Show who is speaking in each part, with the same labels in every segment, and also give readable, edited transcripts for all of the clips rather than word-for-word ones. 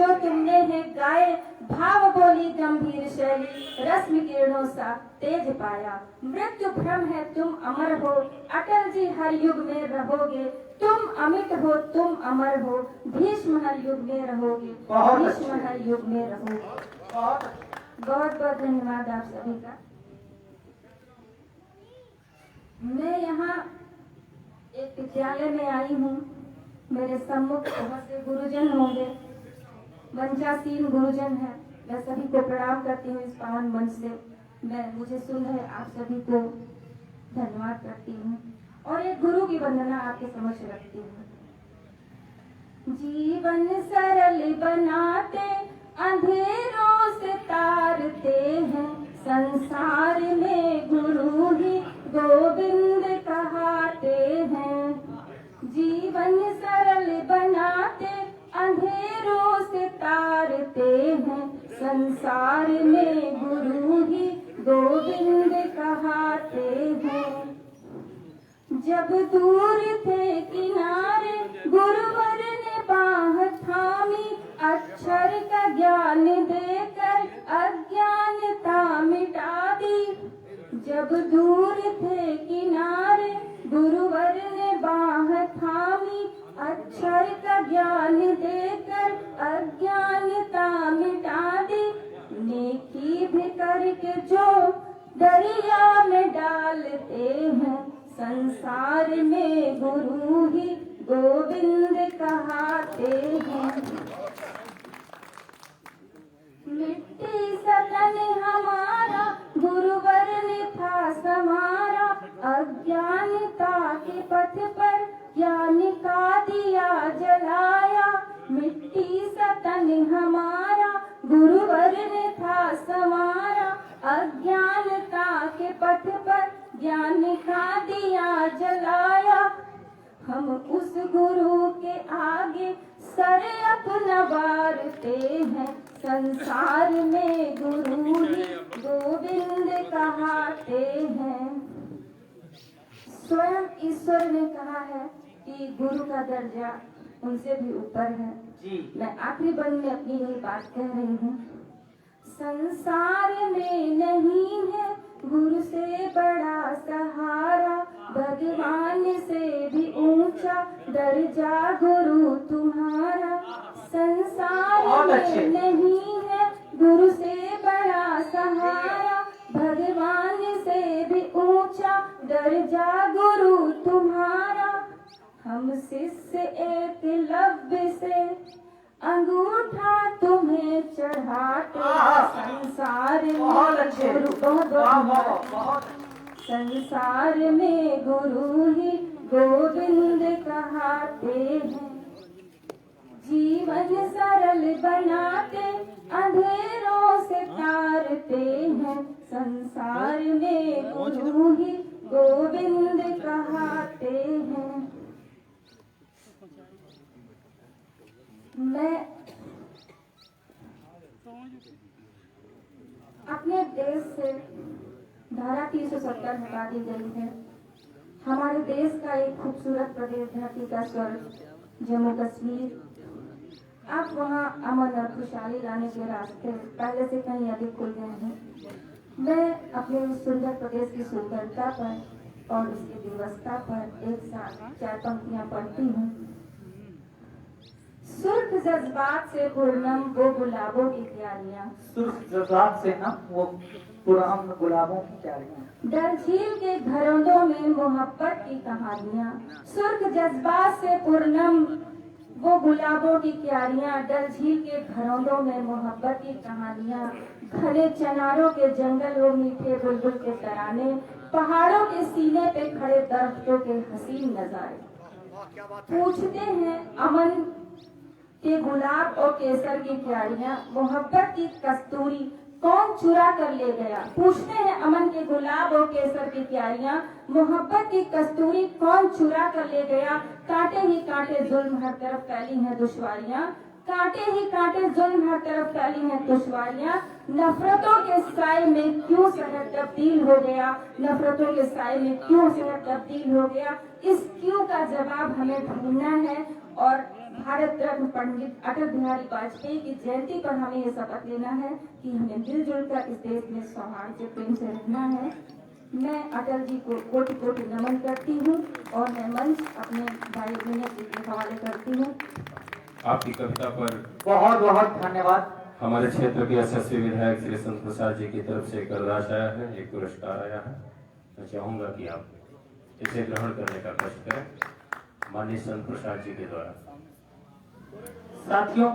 Speaker 1: जो तुमने है गाए, भाव बोली गंभीर शैली, रश्मि किरणों सा तेज पाया। मृत्यु भ्रम है तुम अमर हो, अटल जी हर युग में रहोगे। तुम अमिट हो, तुम अमर हो, भीष्म हर युग में रहोगे। भीष्म हर युग में रहोगे। बहुत बहुत धन्यवाद आप सभी का। मैं यहाँ एक विद्यालय में आई हूँ। मेरे सम्मुख बहुत से गुरुजन होंगे, वंचासीन गुरुजन है। मैं सभी को प्रणाम करती हूँ इस पावन मंच से। मैं मुझे सुन रहे आप सभी को धन्यवाद करती हूँ और एक गुरु की वंदना आपके समक्ष रखती हूँ। जीवन सरल बनाते अंधेरों से तारते हैं, संसार में गुरु ही गोविंद कहाते हैं। जीवन सरल बनाते अंधेरों से तारते हैं, संसार में गुरु ही गोविंद कहाते हैं। जब दूर थे किनारे गुरुवर ने बाह थामी, अक्षर का ज्ञान देकर अज्ञानता मिटा दी। जब दूर थे किनारे गुरुवर ने बाह थामी, अक्षर का ज्ञान देकर अज्ञानता मिटा दी। नेकी भी करके जो दरिया में डालते हैं, संसार में गुरु ही गोविंद कहाते हैं। मिट्टी सा तन हमारा गुरुवर ने था समारा, अज्ञानता के पथ पर ज्ञान का दिया जलाया। मिट्टी सा तन हमारा गुरुवर ने था समारा, अज्ञानता के पथ पर ज्ञान का दिया जलाया। हम उस गुरु के आगे सर अपना वारते हैं, संसार में गुरु ही गोविंद कहाते हैं। स्वयं ईश्वर ने कहा है कि गुरु का दर्जा उनसे भी ऊपर है। मैं आखिरी बंद में अपनी यही बात कह रही हूँ। संसार में नहीं है गुरु से बड़ा सहारा, भगवान से भी ऊंचा दर्जा गुरु तुम्हारा। संसार में नहीं है गुरु से बड़ा सहारा, भगवान से भी ऊंचा दर्जा गुरु तुम्हारा। हम शिष्य एकलव्य से अंगूठा तुम्हें चढ़ाते, संसार में संसार में गुरु ही गोविंद कहाते हैं। जीवन सरल बनाते अंधेरों से तारते हैं, संसार में गुरु ही गोविंद कहाते हैं। मैं अपने देश से धारा 370 हटा दी गई है। हमारे देश का एक खूबसूरत प्रदेश धरती का स्वर्ग जम्मू कश्मीर, अब वहाँ अमन और खुशहाली लाने के रास्ते पहले से कहीं अधिक खुल गए हैं। मैं अपने इस सुंदर प्रदेश की सुंदरता पर और उसकी व्यवस्था पर एक साथ 4 पंक्तियां पढ़ती हूँ। सुर्ख जज्बात से पूर्णम वो गुलाबों की क्यारियां,
Speaker 2: सुर्ख जज्बात से ना वो पुरान गुलाबों की क्यारियां,
Speaker 1: डल झील के घरोंदों में मोहब्बत की कहानियां। सुर्ख जज्बात से पूर्णम वो गुलाबों की क्यारियां, डल झील के घरोंदों में मोहब्बत की कहानियां। घने चनारों के जंगल वो मीठे बुलबुल के तराने, पहाड़ों के सीने पे खड़े दरख्तों के हसीन नजारे। पूछते हैं अमन के गुलाब और केसर की क्यारियां, मोहब्बत की कस्तूरी कौन चुरा कर ले गया। पूछते हैं अमन के गुलाब और केसर की क्यारियां, मोहब्बत की कस्तूरी कौन चुरा कर ले गया। कांटे ही कांटे जुल्म हर तरफ फैली हैं दुश्वारियां, कांटे ही कांटे जुल्म हर तरफ फैली हैं दुश्वारियां। नफरतों के साए में क्यों शहर तब्दील हो गया, नफरतों के साए में क्यों शहर तब्दील हो गया। इस क्यों का जवाब हमें ढूंढना है और भारत रत्न पंडित अटल बिहारी वाजपेयी की जयंती पर हमें ये शपथ लेना है कि हमें मिलजुल कर इस देश में सौहार्द से प्रेम से रहना है। मैं अटल जी को कोटि कोटि नमन करती हूँ और मैं मंच अपने भाई विनय जी के हवाले करती हूँ।
Speaker 3: आपकी कविता पर
Speaker 2: बहुत बहुत धन्यवाद।
Speaker 3: हमारे क्षेत्र के यशस्वी विधायक श्री संत प्रसाद जी की तरफ से एक अरदास आया है, एक पुरस्कार आया है। मैं चाहूंगा कि आप इसे ग्रहण करने का कष्ट करें माननीय संत प्रसाद जी के द्वारा।
Speaker 2: साथियों,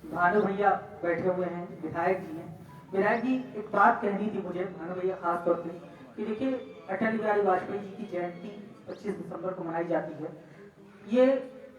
Speaker 2: भानु भैया बैठे हुए हैं, विधायक जी हैं। विधायक जी, एक बात कहनी थी मुझे भानु भैया खास तौर पे कि देखिए, अटल बिहारी वाजपेयी जी की जयंती 25 दिसंबर को मनाई जाती है। ये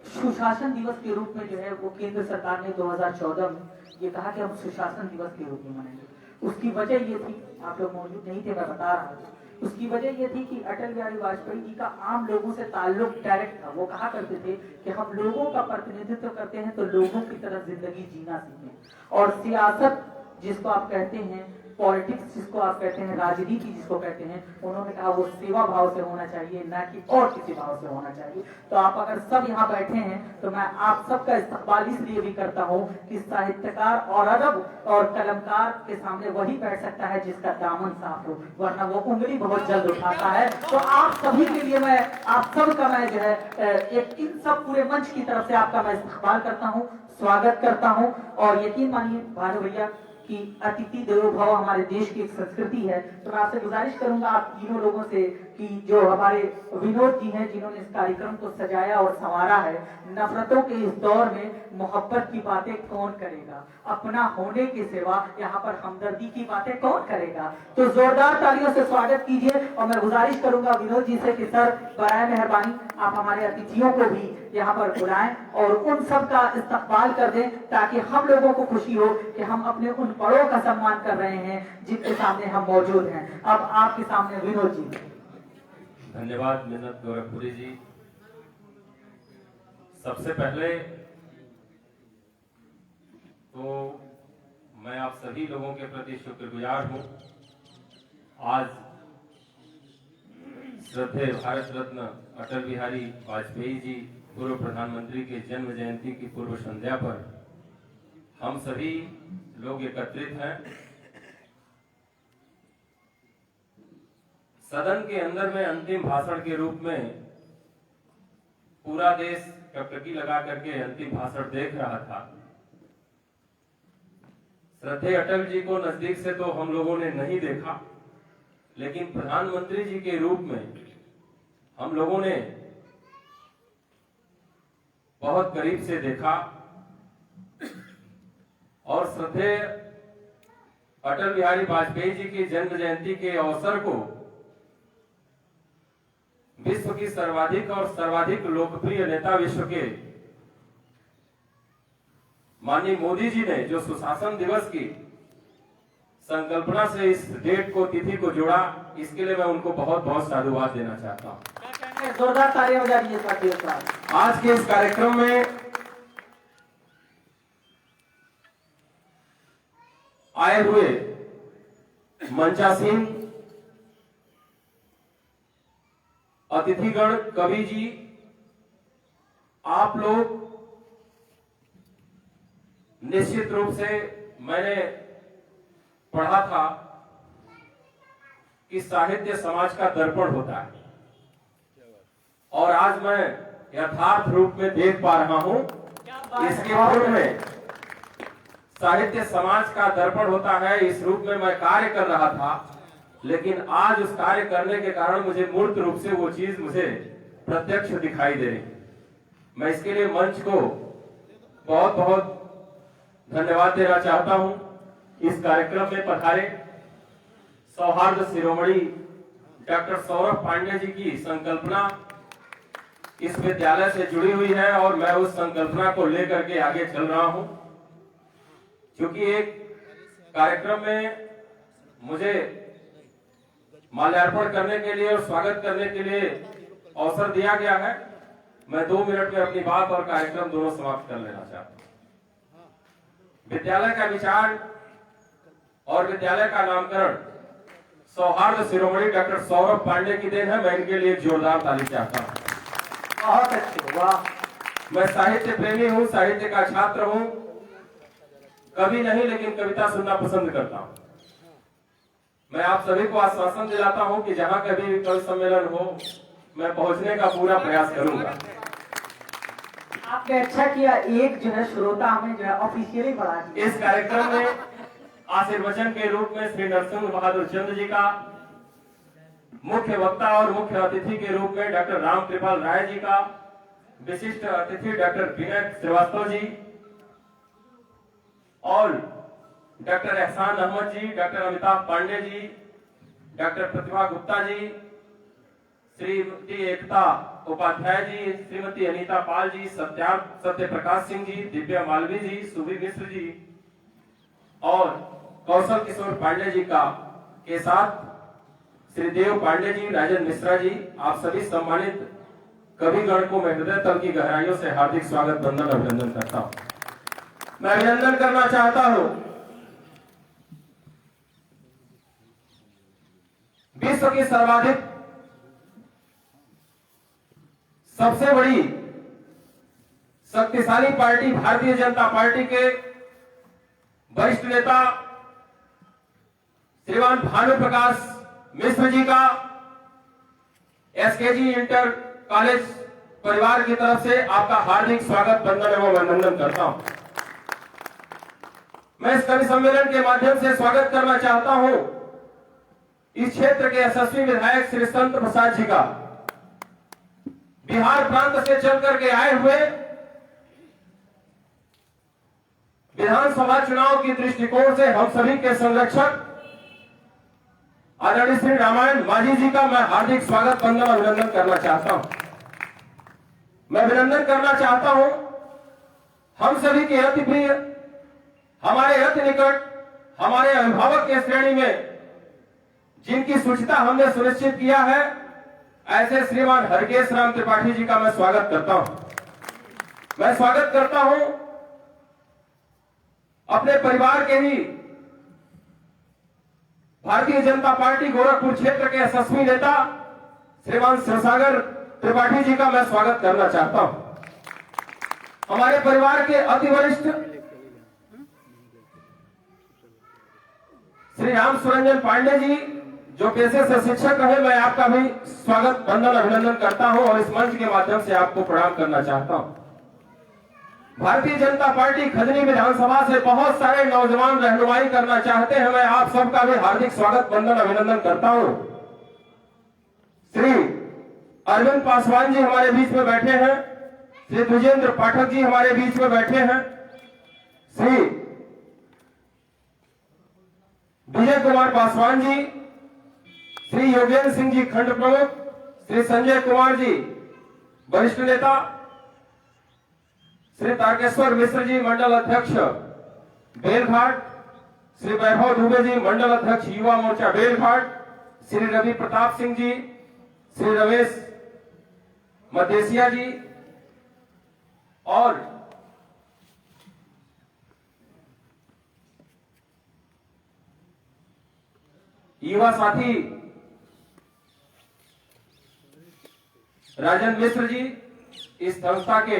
Speaker 2: सुशासन दिवस के रूप में जो है वो केंद्र सरकार ने 2014 में ये कहा कि हम सुशासन दिवस के रूप में मनाएंगे। उसकी वजह ये थी, आप लोग मौजूद नहीं थे, मैं बता रहा हूँ, उसकी वजह ये थी कि अटल बिहारी वाजपेयी जी का आम लोगों से ताल्लुक डायरेक्ट था। वो कहा करते थे कि हम लोगों का प्रतिनिधित्व करते हैं तो लोगों की तरह जिंदगी जीना सीखें। और सियासत जिसको आप कहते हैं, पॉलिटिक्स जिसको आप कहते हैं, राजनीति जिसको कहते हैं, उन्होंने कहा वो सेवा भाव से होना चाहिए, ना कि और किसी भाव से होना चाहिए। तो आप अगर सब यहाँ बैठे हैं तो मैं आप सबका इस्तकबाल इसलिए भी करता हूँ कि साहित्यकार और अदब और कलमकार के सामने वही बैठ सकता है जिसका दामन साफ हो, वरना वो उंगली बहुत जल्द उठाता है। तो आप सभी के लिए मैं आप सबका मैं जो है एक इन सब पूरे मंच की तरफ से आपका मैं इस्तकबाल करता हूँ, स्वागत करता हूँ। और यकीन मानिए भानु भैया कि अतिथि देवो भव हमारे देश की एक संस्कृति है। तो मैं आपसे गुजारिश करूंगा आप तीनों लोगों से कि जो हमारे विनोद जी हैं जिन्होंने इस कार्यक्रम को सजाया और संवारा है, नफरतों के इस दौर में मोहब्बत की बातें कौन करेगा, अपना होने के सिवा यहाँ पर हमदर्दी की बातें कौन करेगा। तो जोरदार तालियों से स्वागत कीजिए। और मैं गुजारिश करूंगा विनोद जी से कि सर बराए मेहरबानी आप हमारे अतिथियों को भी यहाँ पर बुलाएं और उन सब का इस्तकबाल कर दें, ताकि हम लोगों को खुशी हो कि हम अपने उन बड़ों का सम्मान कर रहे हैं जिनके सामने हम मौजूद हैं। अब आपके सामने विनोद जी।
Speaker 3: धन्यवाद मिन्नत गोरखपुरी जी। सबसे पहले तो मैं आप सभी लोगों के प्रति शुक्रगुजार हूं। आज श्रद्धेय भारत रत्न अटल बिहारी वाजपेयी जी पूर्व प्रधानमंत्री के जन्म जयंती की पूर्व संध्या पर हम सभी लोग एकत्रित हैं। सदन के अंदर में अंतिम भाषण के रूप में पूरा देश टकटकी लगा करके अंतिम भाषण देख रहा था। श्रद्धेय अटल जी को नजदीक से तो हम लोगों ने नहीं देखा, लेकिन प्रधानमंत्री जी के रूप में हम लोगों ने बहुत करीब से देखा। और श्रद्धेय अटल बिहारी वाजपेयी जी की जन्म जयंती के अवसर को विश्व की सर्वाधिक और सर्वाधिक लोकप्रिय नेता विश्व के माननीय मोदी जी ने जो सुशासन दिवस की संकल्पना से इस डेट को, तिथि को जोड़ा, इसके लिए मैं उनको बहुत बहुत साधुवाद देना चाहता हूं।
Speaker 2: जोरदार तालियां बजा दीजिए साथियों का।
Speaker 3: आज के इस कार्यक्रम में आए हुए मंचासीन अतिथिगण, कवि जी, आप लोग निश्चित रूप से मैंने पढ़ा था कि साहित्य समाज का दर्पण होता है, और आज मैं यथार्थ रूप में देख पा रहा हूं। इसके पूर्व में साहित्य समाज का दर्पण होता है, इस रूप में मैं कार्य कर रहा था, लेकिन आज उस कार्य करने के कारण मुझे मूर्त रूप से वो चीज मुझे प्रत्यक्ष दिखाई दे रही। मैं इसके लिए मंच को बहुत बहुत धन्यवाद देना चाहता हूं। इस कार्यक्रम में पधारे सौहार्द शिरोमणि डॉक्टर सौरभ पांडे जी की संकल्पना इस विद्यालय से जुड़ी हुई है, और मैं उस संकल्पना को लेकर के आगे चल रहा हूं। क्योंकि एक कार्यक्रम में मुझे माल्यार्पण करने के लिए और स्वागत करने के लिए अवसर दिया गया है, मैं 2 मिनट में अपनी बात और कार्यक्रम दोनों समाप्त कर लेना चाहता हूं। विद्यालय का विचार और विद्यालय का नामकरण सौहार्द शिरोमणि डॉक्टर सौरभ पांडे की देन है। मैं इनके लिए एक जोरदार ताली चाहता हूं।
Speaker 2: बहुत अच्छे, वाह।
Speaker 3: मैं साहित्य प्रेमी हूँ, साहित्य का छात्र हूँ, कवि नहीं लेकिन कविता सुनना पसंद करता हूँ। मैं आप सभी को आश्वासन दिलाता हूँ कि जहाँ कभी भी कवि सम्मेलन हो, मैं पहुंचने का पूरा प्रयास करूंगा।
Speaker 2: आपने अच्छा किया, एक जो है श्रोता हमें जो है ऑफिशियली बढ़ा दिया।
Speaker 3: इस कार्यक्रम में आशीर्वचन के रूप में श्री नरसिंह बहादुर चंद्र जी का, मुख्य वक्ता और मुख्य अतिथि के रूप में डॉक्टर राम कृपाल राय जी का, विशिष्ट अतिथि डॉक्टर विनय श्रीवास्तव जी और डॉक्टर एहसान अहमद जी, डॉक्टर अमिताभ पांडे जी, डॉक्टर प्रतिभा गुप्ता जी, श्रीमती एकता उपाध्याय जी, श्रीमती अनीता पाल जी, सत्य प्रकाश सिंह जी, दिव्या मालवी जी, सुबी मिश्र जी और कौशल किशोर पांडे जी का के साथ श्री देव पांडे जी, राजन मिश्रा जी, आप सभी सम्मानित कविगण को मैं हृदय तल की गहराइयों से हार्दिक स्वागत, वंदन, अभिनंदन करता हूं। मैं अभिनंदन करना चाहता हूं विश्व की सर्वाधिक सबसे बड़ी शक्तिशाली पार्टी भारतीय जनता पार्टी के वरिष्ठ नेता श्रीमान भानु प्रकाश मिश्र जी का एसकेजी इंटर कॉलेज परिवार की तरफ से आपका हार्दिक स्वागत, वंदन एवं अभिनंदन करता हूं। मैं इस कवि सम्मेलन के माध्यम से स्वागत करना चाहता हूं इस क्षेत्र के यशस्वी विधायक श्री संत प्रसाद जी का, बिहार प्रांत से चल करके आए हुए, विधानसभा चुनाव की दृष्टिकोण से हम सभी के संरक्षक आदरणीय श्री रामायण माझी जी का मैं हार्दिक स्वागत, वंदन, अभिनंदन करना चाहता हूं। मैं अभिनंदन करना चाहता हूं हम सभी के अति प्रिय, हमारे अति निकट, हमारे अभिभावक के श्रेणी में जिनकी सूचिता हमने सुनिश्चित किया है, ऐसे श्रीमान हरकेश राम त्रिपाठी जी का मैं स्वागत करता हूं। मैं स्वागत करता हूं अपने परिवार के ही भारतीय जनता पार्टी गोरखपुर क्षेत्र के यशस्वी नेता श्रीमान शिवसागर त्रिपाठी जी का मैं स्वागत करना चाहता हूं। हमारे परिवार के अति वरिष्ठ श्री राम सुरंजन पांडे जी जो पेशे से शिक्षक रहे, मैं आपका भी स्वागत, वंदन, अभिनंदन करता हूं और इस मंच के माध्यम से आपको प्रणाम करना चाहता हूं। भारतीय जनता पार्टी खजनी विधानसभा से बहुत सारे नौजवान रहनुमाई करना चाहते हैं, मैं आप सबका भी हार्दिक स्वागत, वंदन, अभिनंदन करता हूं। श्री अरविंद पासवान जी हमारे बीच में बैठे हैं, श्री द्विजेंद्र पाठक जी हमारे बीच में बैठे हैं, श्री विजय कुमार पासवान जी, श्री योगेंद्र सिंह जी खंड प्रमुख, श्री संजय कुमार जी वरिष्ठ नेता, श्री तारकेश्वर मिश्र जी मंडल अध्यक्ष बेलघाट, श्री वैभव दुबे जी मंडल अध्यक्ष युवा मोर्चा बेलघाट, श्री रवि प्रताप सिंह जी, श्री रमेश मदेसिया जी और युवा साथी राजन मिश्र जी इस संस्था के